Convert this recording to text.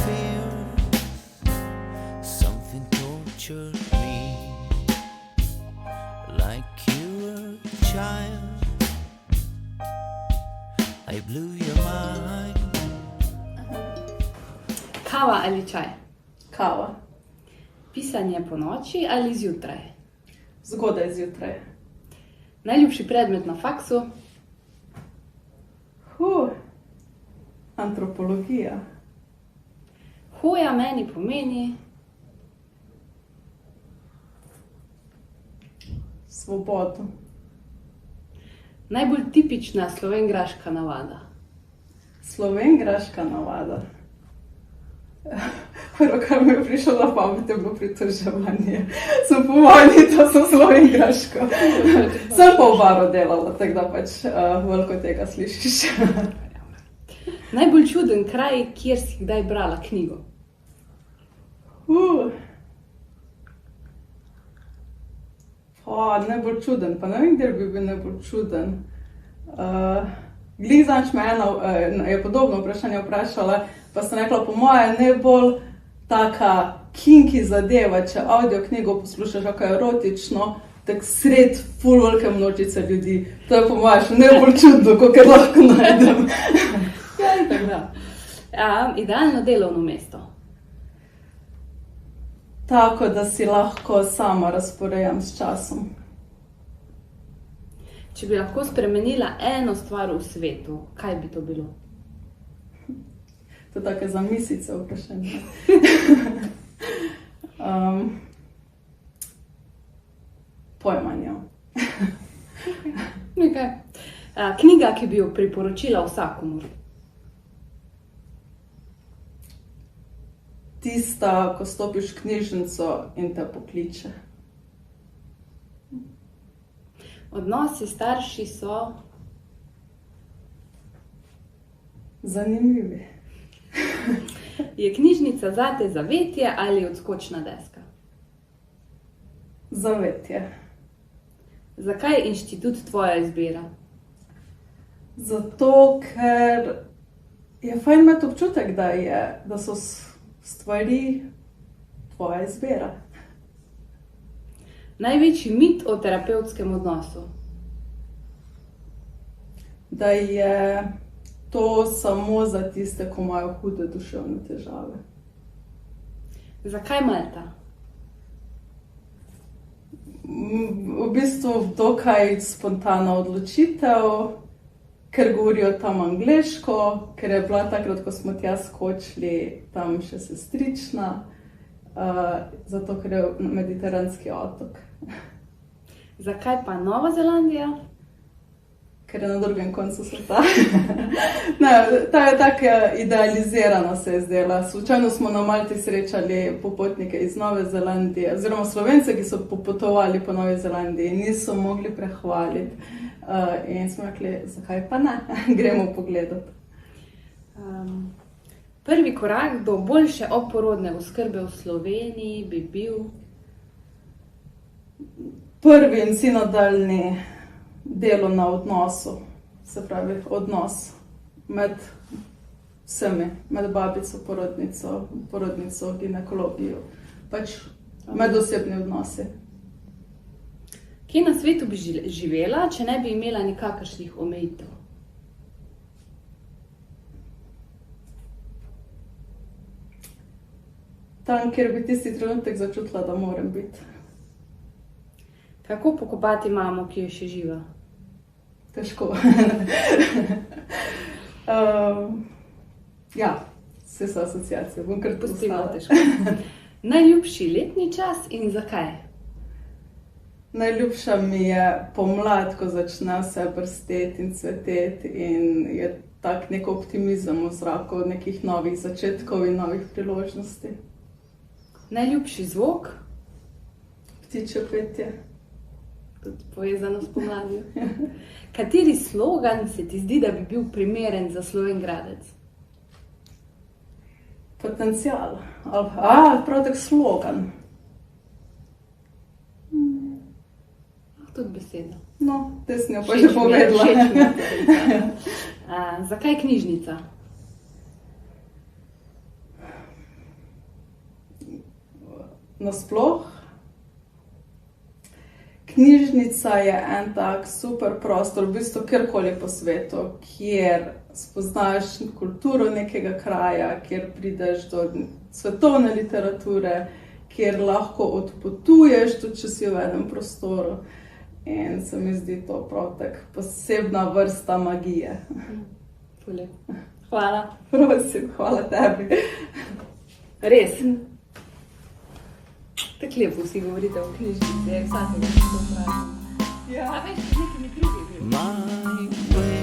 fear, something tortured me, like you were a child. I blew your mind. Kava ali čaj? Kava. Pisanje po noči ali zjutraj? Zgodaj zjutraj. Najljubši predmet na faksu? Antropologija. Hoja meni pomeni? Svobodo. Najbolj tipična slovenjgraška navada? Slovenjgraška navada. Prvo, kar mi je prišlo na pamet, je bilo pritoževanje. Sem povojni, to sem slovenjgraško. Sem pa v baru delala, tako da pač veliko tega slišiš. Najbolj čuden kraj, kjer si kdaj brala knjigo? Najbolj čuden, pa ne vem, kjer bi bil najbolj čuden. Glih zanč me ena je podobno vprašanje vprašala, pa sem rekla, po moje najbolj taka kinky zadeva, če audio knjigo poslušaš, kako je erotično, tak sred ful velike množice ljudi. To je po moje še najbolj čudno, kakor lahko najdem. Tako da. Idealno delovno mesto? Tako, da si lahko sama razporejam s časom. Če bi lahko spremenila eno stvar v svetu, kaj bi to bilo? To je tako za misice vprašanje. Pojmanje. Nekaj. Knjiga, ki bi jo priporočila vsakomur? Tista, ko stopiš v knjižnico in te pokliče. Odnosi s starši so? Zanimivi. Je knjižnica zate zavetje ali odskočna deska? Zavetje. Zakaj je inštitut tvoja izbira? Zato, ker je fajn imeti občutek, da so stvari tvoja izbira. Največji mit o terapevtskem odnosu? Da je to samo za tiste, ko imajo hude duševne težave. Zakaj Malta? V bistvu dokaj spontana odločitev, ker govorijo tam angleško, ker je bila takrat, ko smo tja skočili, tam še sestrična, zato ker je mediteranski otok. Zakaj pa Nova Zelandija? Ker je na drugem koncu sveta. Ne, ta je tako idealizirana, se je zdela. Slučajno smo na Malti srečali popotnike iz Nove Zelandije, oziroma Slovence, ki so popotovali po Novi Zelandiji in niso mogli prehvaliti. In smo rekli, zakaj pa ne, gremo pogledati. Prvi korak do boljše oporodne oskrbe v Sloveniji bi bil? Prvi in vsi nadaljnji delo na odnosu, se pravi odnos med vsemi, med babico, porodnico, ginekologijo, pač medosebni odnosi. Kje na svetu bi živela, če ne bi imela nikakršnih omejitev? Tam, kjer bi tisti trenutek začutila, da moram biti. Kako pokopati mamo, ki je še živa? Težko. Vse so asociacije, bom kar Pustimo postala. težko. Najljubši letni čas in zakaj? Najljubša mi je pomlad, ko začne vse brsteti in cveteti in je tak nek optimizem v zraku, nekih novih začetkov in novih priložnosti. Najljubši zvok? Ptičje petje. Tudi povezano s pomladjo. Kateri slogan se ti zdi, da bi bil primeren za Slovenjgradec? Potencial. Prav tak slogan. Tudi beseda. No, te sem jo pa že povedala. Všeč mi je beseda. Zakaj knjižnica? nasploh. Knjižnica je en tak super prostor, v bistvu kjerkoli po svetu, kjer spoznaš kulturo nekega kraja, kjer prideš do svetovne literature, kjer lahko odpotuješ, tudi če si v enem prostoru. In se mi zdi to prav tak posebna vrsta magije. Hvala. Prosim, hvala tebi. Res. Tako lepo vsi govorite o knjižnici, vsakega se to pravi. Ja. A veš, z nekimi drugimi. My way